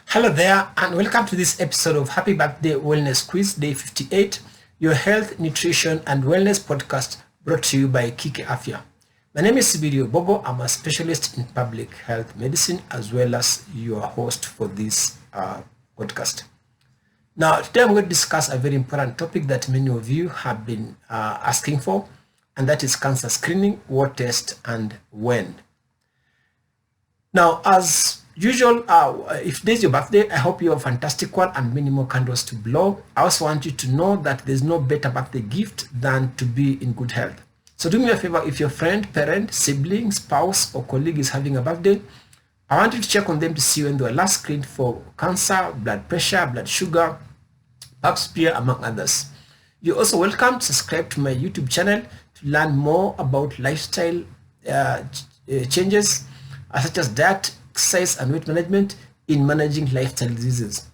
Hello there, and welcome to this episode of Happy Birthday Wellness Quiz Day 58, your health, nutrition, and wellness podcast brought to you by Kike Afya. My name is Sibirio Bobo. I'm a specialist in public health medicine as well as your host for this podcast. Now, today I'm going to discuss a very important topic that many of you have been asking for, and that is cancer screening, what test, and when. Now, as usual, if today's your birthday, I hope you have a fantastic one and many more candles to blow. I also want you to know that there's no better birthday gift than to be in good health. So do me a favor, if your friend, parent, sibling, spouse, or colleague is having a birthday, I want you to check on them to see when they were last screened for cancer, blood pressure, blood sugar, pap smear, among others. You're also welcome to subscribe to my YouTube channel to learn more about lifestyle changes such as diet, exercise, and weight management in managing lifestyle diseases.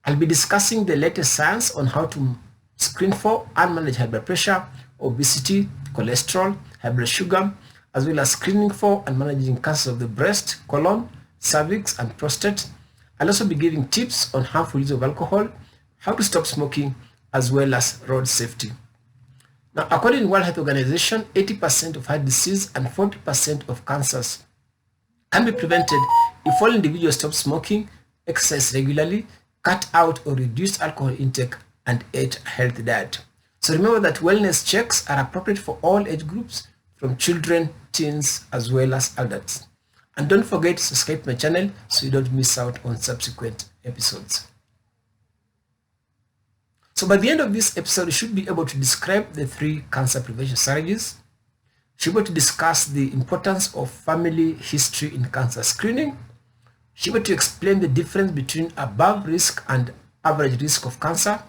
I'll be discussing the latest science on how to screen for and manage high blood pressure, obesity, cholesterol, high blood sugar, as well as screening for and managing cancer of the breast, colon, cervix, and prostate. I'll also be giving tips on harmful use of alcohol, how to stop smoking, as well as road safety. Now, according to the World Health Organization, 80% of heart disease and 40% of cancers can be prevented if all individuals stop smoking, exercise regularly, cut out or reduce alcohol intake, and eat a healthy diet. So remember that wellness checks are appropriate for all age groups, from children, teens, as well as adults. And don't forget to subscribe to my channel so you don't miss out on subsequent episodes. So by the end of this episode, you should be able to describe the 3 cancer prevention strategies. She will to discuss the importance of family history in cancer screening. She will to explain the difference between above risk and average risk of cancer.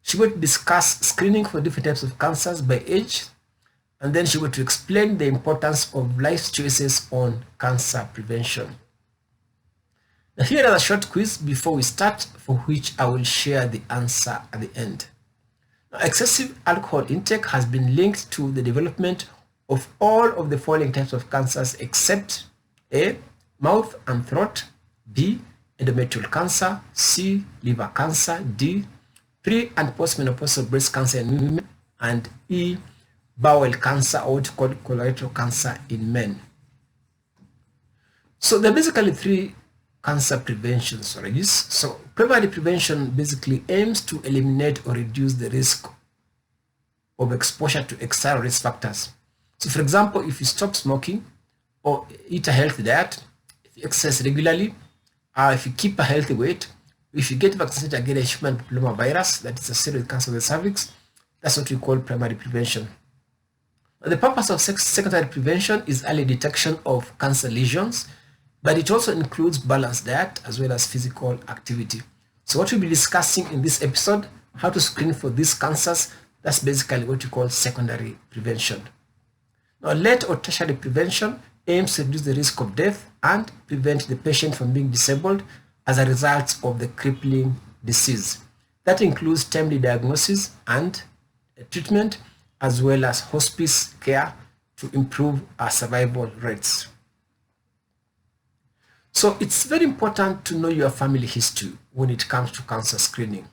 She will to discuss screening for different types of cancers by age. And then she will to explain the importance of life choices on cancer prevention. Now here is a short quiz before we start, for which I will share the answer at the end. Now, excessive alcohol intake has been linked to the development of all of the following types of cancers except A, mouth and throat, B, endometrial cancer, C, liver cancer, D, pre- and postmenopausal breast cancer in women, and E, bowel cancer, or what you call colorectal cancer in men. So there are basically 3 cancer prevention strategies. So primary prevention basically aims to eliminate or reduce the risk of exposure to external risk factors. So for example, if you stop smoking or eat a healthy diet, if you exercise regularly, if you keep a healthy weight, if you get vaccinated against human papillomavirus, that is a serious cancer of the cervix, that's what we call primary prevention. Now, the purpose of secondary prevention is early detection of cancer lesions, but it also includes balanced diet as well as physical activity. So what we'll be discussing in this episode, how to screen for these cancers, that's basically what we call secondary prevention. Now, late or tertiary prevention aims to reduce the risk of death and prevent the patient from being disabled as a result of the crippling disease. That includes timely diagnosis and treatment, as well as hospice care to improve our survival rates. So it's very important to know your family history when it comes to cancer screening.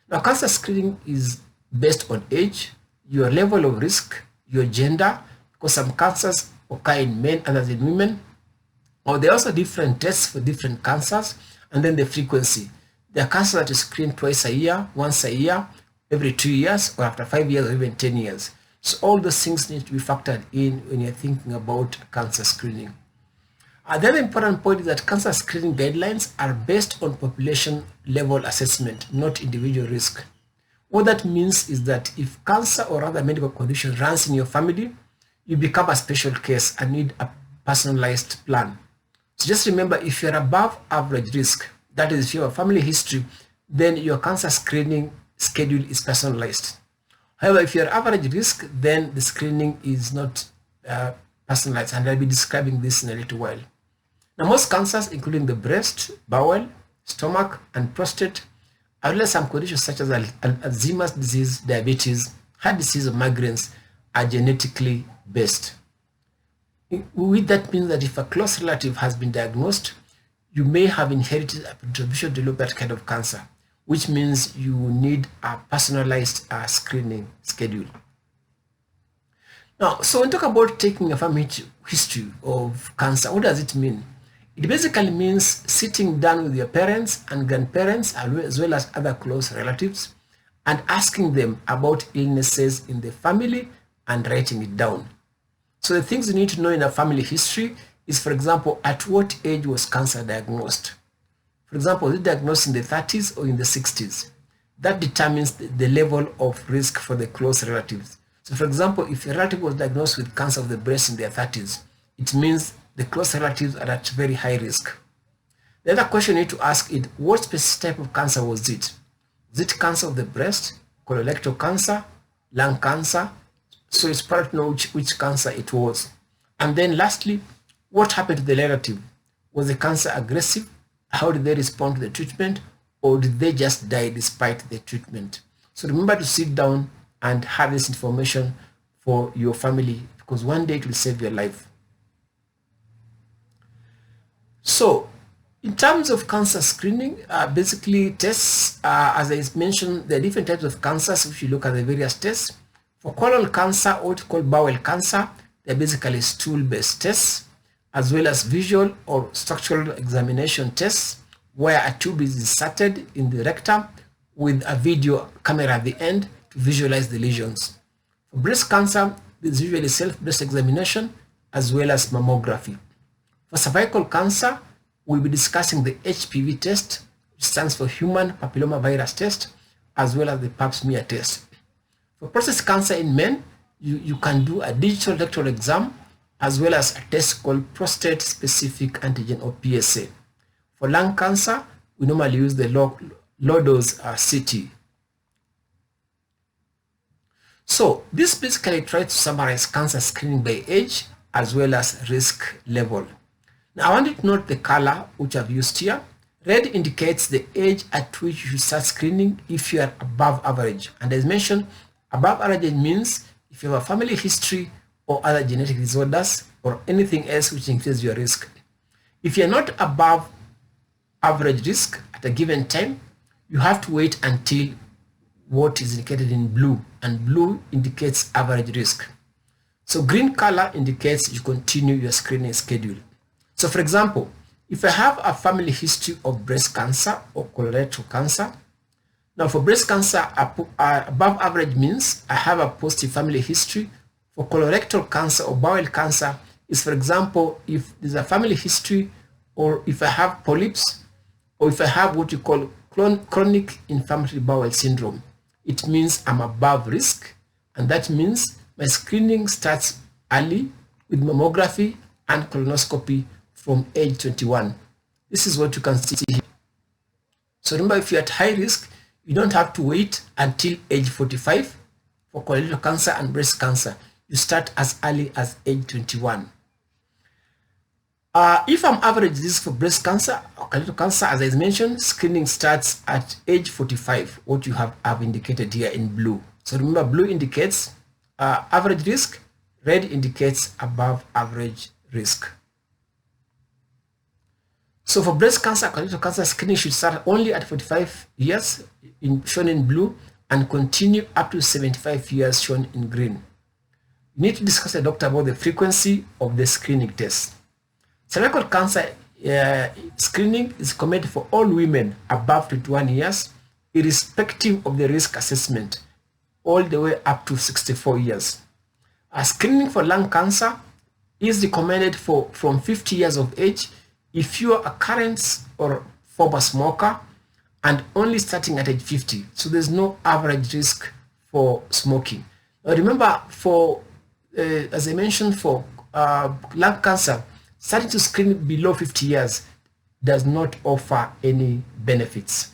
Now, cancer screening is based on age, your level of risk, your gender, because some cancers occur in men, others in women, or there are also different tests for different cancers, and then the frequency. There are cancers that is screened twice a year, once a year, every 2 years, or after 5 years, or even 10 years. So all those things need to be factored in when you're thinking about cancer screening. The other important point is that cancer screening guidelines are based on population level assessment, not individual risk. What that means is that if cancer or other medical condition runs in your family, you become a special case and need a personalized plan. So just remember, if you're above average risk, that is if you have a family history, then your cancer screening schedule is personalized. However, if you're average risk, then the screening is not personalized, and I'll be describing this in a little while. Now, most cancers, including the breast, bowel, stomach, and prostate, as well as some conditions such as Alzheimer's disease, diabetes, heart disease, or migraines, are genetically based. With that means that if a close relative has been diagnosed, you may have inherited a predisposition to develop that kind of cancer, which means you need a personalized screening schedule. Now, so when we talk about taking a family history of cancer, what does it mean? It basically means sitting down with your parents and grandparents as well as other close relatives and asking them about illnesses in the family and writing it down. So the things you need to know in a family history is, for example, at what age was cancer diagnosed? For example, was it diagnosed in the 30s or in the 60s? That determines the level of risk for the close relatives. So for example, if a relative was diagnosed with cancer of the breast in their 30s, it means the close relatives are at very high risk. The other question you need to ask is, what specific type of cancer was it? Was it cancer of the breast, colorectal cancer, lung cancer? So it's important to know which cancer it was. And then lastly, what happened to the relative? Was the cancer aggressive? How did they respond to the treatment? Or did they just die despite the treatment? So remember to sit down and have this information for your family, because one day it will save your life. So in terms of cancer screening, basically tests, as I mentioned, there are different types of cancers if you look at the various tests. For colon cancer, or what we call bowel cancer, they're basically stool-based tests, as well as visual or structural examination tests, where a tube is inserted in the rectum with a video camera at the end to visualize the lesions. For breast cancer, there's usually self-breast examination as well as mammography. For cervical cancer, we'll be discussing the HPV test, which stands for human papillomavirus test, as well as the pap smear test. For prostate cancer in men, you can do a digital rectal exam as well as a test called prostate specific antigen, or PSA. For lung cancer, we normally use the low-dose CT. So this basically tries to summarize cancer screening by age as well as risk level. Now I want you to note the color which I've used here. Red indicates the age at which you should start screening if you are above average. And as mentioned, above average means if you have a family history or other genetic disorders or anything else which increases your risk. If you're not above average risk at a given time, you have to wait until what is indicated in blue, and blue indicates average risk. So green color indicates you continue your screening schedule. So for example, if I have a family history of breast cancer or colorectal cancer, now for breast cancer, above average means I have a positive family history. For colorectal cancer or bowel cancer is, for example, if there's a family history, or if I have polyps, or if I have what you call chronic inflammatory bowel syndrome, it means I'm above risk, and that means my screening starts early with mammography and colonoscopy from age 21. This is what you can see here. So remember, if you're at high risk, you don't have to wait until age 45 for colorectal cancer and breast cancer. You start as early as age 21. If I'm average risk for breast cancer or colorectal cancer, as I mentioned, screening starts at age 45, what you have indicated here in blue. So remember, blue indicates average risk, red indicates above average risk. So for breast cancer, colorectal cancer, screening should start only at 45 years, shown in blue, and continue up to 75 years, shown in green. You need to discuss with the doctor about the frequency of the screening test. Cervical cancer screening is recommended for all women above 21 years, irrespective of the risk assessment, all the way up to 64 years. Screening for lung cancer is recommended from 50 years of age if you are a current or former smoker, and only starting at age 50. So there's no average risk for smoking. Now remember, for as I mentioned, for lung cancer, starting to screen below 50 years does not offer any benefits.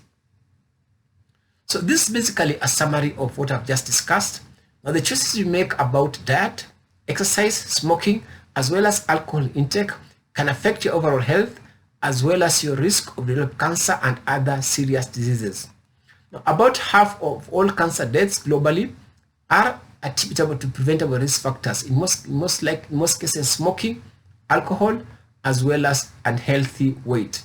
So this is basically a summary of what I've just discussed. Now the choices you make about diet, exercise, smoking, as well as alcohol intake can affect your overall health, as well as your risk of developing cancer and other serious diseases. Now, about half of all cancer deaths globally are attributable to preventable risk factors. In most cases, smoking, alcohol, as well as unhealthy weight.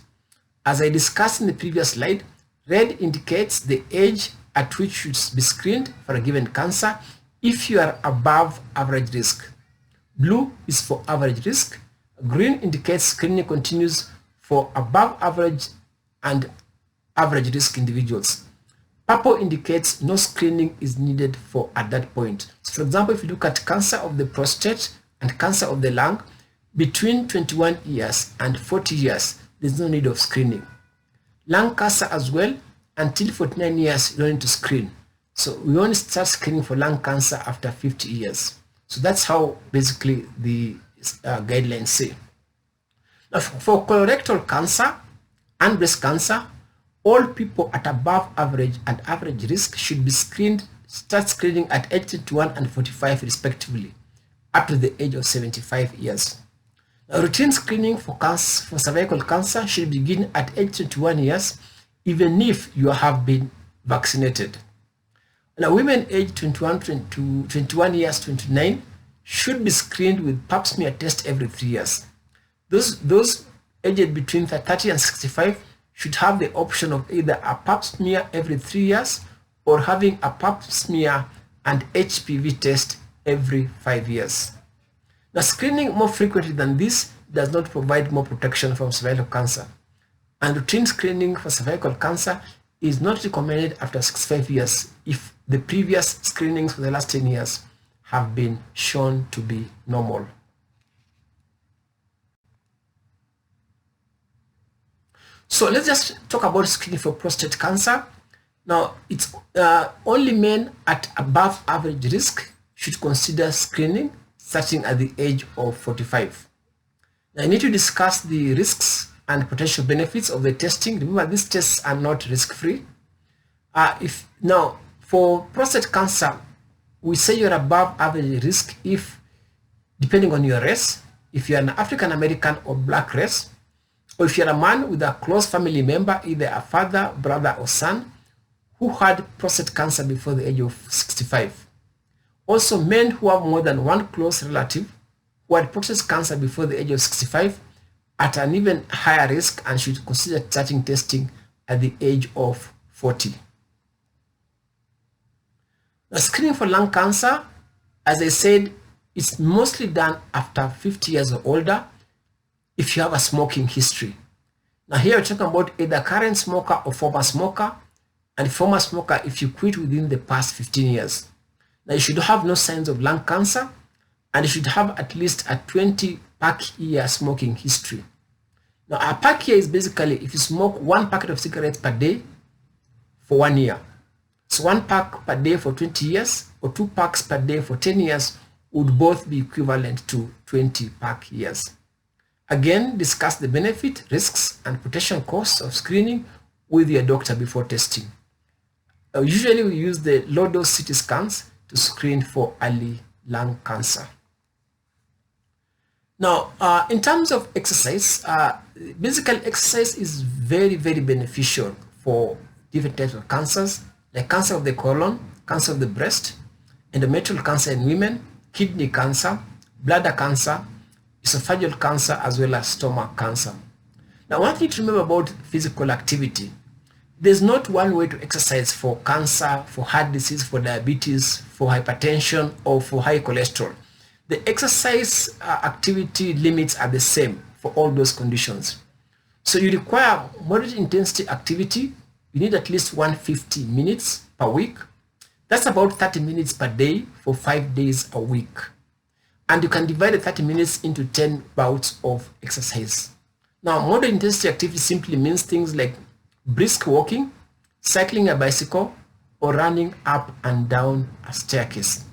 As I discussed in the previous slide, red indicates the age at which you should be screened for a given cancer if you are above average risk. Blue is for average risk. Green indicates screening continues for above average and average risk individuals. Purple indicates no screening is needed for at that point. So for example, if you look at cancer of the prostate and cancer of the lung, between 21 years and 40 years, there's no need of screening. Lung cancer as well, until 49 years, you don't need to screen. So we only start screening for lung cancer after 50 years. So that's how basically the guidelines say. Now for colorectal cancer and breast cancer, all people at above average and average risk should be start screening at age 21 and 45 respectively, up to the age of 75 years. Now, routine screening for cervical cancer should begin at age 21 years, even if you have been vaccinated. Now, women aged 21 years to 29 should be screened with pap smear test every 3 years. Those aged between 30 and 65 should have the option of either a pap smear every 3 years or having a pap smear and HPV test every 5 years. Now, screening more frequently than this does not provide more protection from cervical cancer, and routine screening for cervical cancer is not recommended after 65 years if the previous screenings for the last 10 years have been shown to be normal. So let's just talk about screening for prostate cancer. Now, it's only men at above average risk should consider screening starting at the age of 45. Now, I need to discuss the risks and potential benefits of the testing. Remember, these tests are not risk-free. Now, for prostate cancer, we say you're above average risk if, depending on your race, if you're an African American or black race, or if you're a man with a close family member, either a father, brother, or son, who had prostate cancer before the age of 65. Also, men who have more than one close relative who had prostate cancer before the age of 65 at an even higher risk and should consider starting testing at the age of 40. The screening for lung cancer, as I said, it's mostly done after 50 years or older if you have a smoking history. Now here we're talking about either current smoker or former smoker, and former smoker if you quit within the past 15 years. Now you should have no signs of lung cancer, and you should have at least a 20 pack year smoking history. Now a pack year is basically if you smoke 1 packet of cigarettes per day for 1 year. So 1 pack per day for 20 years or 2 packs per day for 10 years would both be equivalent to 20 pack years. Again, discuss the benefit, risks, and potential costs of screening with your doctor before testing. Usually we use the low-dose CT scans to screen for early lung cancer. Now, in terms of exercise, basically exercise is very, very beneficial for different types of cancers, like cancer of the colon, cancer of the breast, endometrial cancer in women, kidney cancer, bladder cancer, esophageal cancer, as well as stomach cancer. Now, one thing to remember about physical activity, there's not one way to exercise for cancer, for heart disease, for diabetes, for hypertension, or for high cholesterol. The exercise activity limits are the same for all those conditions. So you require moderate intensity activity. You need at least 150 minutes per week. That's about 30 minutes per day for 5 days a week. And you can divide the 30 minutes into 10 bouts of exercise. Now, moderate intensity activity simply means things like brisk walking, cycling a bicycle, or running up and down a staircase.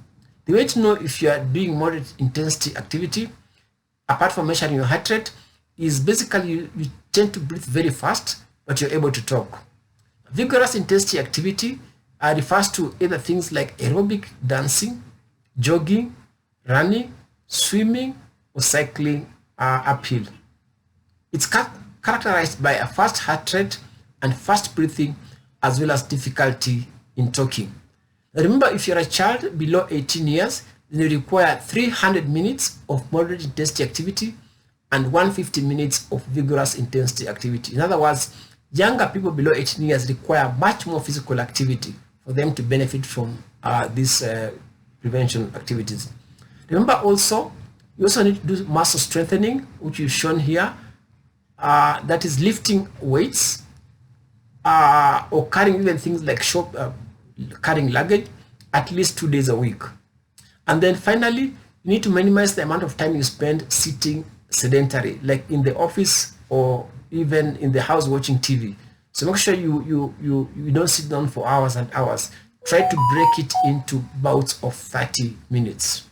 The way to know if you are doing moderate intensity activity, apart from measuring your heart rate, is basically you tend to breathe very fast, but you're able to talk. Vigorous intensity activity refers to either things like aerobic dancing, jogging, running, swimming, or cycling uphill. It's characterized by a fast heart rate and fast breathing, as well as difficulty in talking. Now remember, if you're a child below 18 years, then you require 300 minutes of moderate intensity activity and 150 minutes of vigorous intensity activity. In other words, younger people below 18 years require much more physical activity for them to benefit from these prevention activities. Remember also, you also need to do muscle strengthening, which is shown here. That is lifting weights or carrying even things like carrying luggage at least 2 days a week. And then finally, you need to minimize the amount of time you spend sitting sedentary, like in the office or even in the house watching TV. So make sure you don't sit down for hours and hours. Try to break it into bouts of 30 minutes.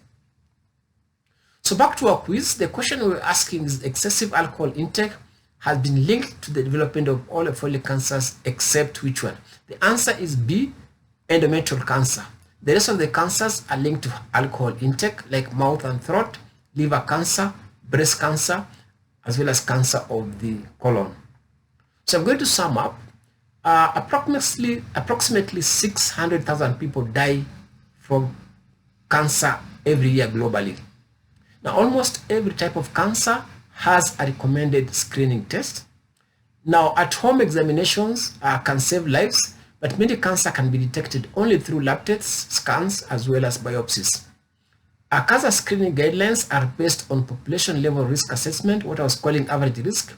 So back to our quiz, the question we're asking is excessive alcohol intake has been linked to the development of all the follic cancers except which one? The answer is B, endometrial cancer. The rest of the cancers are linked to alcohol intake, like mouth and throat, liver cancer, breast cancer, as well as cancer of the colon. So I'm going to sum up. Approximately 600,000 people die from cancer every year globally. Now, almost every type of cancer has a recommended screening test. Now, at-home examinations can save lives, but many cancer can be detected only through lab tests, scans, as well as biopsies. Our cancer screening guidelines are based on population-level risk assessment, what I was calling average risk.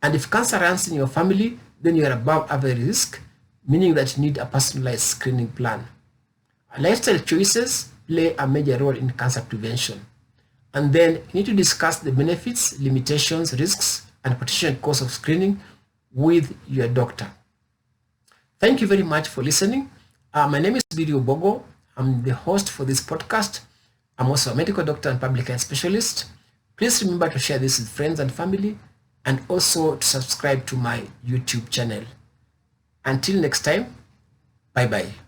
And if cancer runs in your family, then you are above average risk, meaning that you need a personalized screening plan. Lifestyle choices play a major role in cancer prevention. And then you need to discuss the benefits, limitations, risks, and potential costs of screening with your doctor. Thank you very much for listening. My name is Sibirio Bogo. I'm the host for this podcast. I'm also a medical doctor and public health specialist. Please remember to share this with friends and family, and also to subscribe to my YouTube channel. Until next time, bye-bye.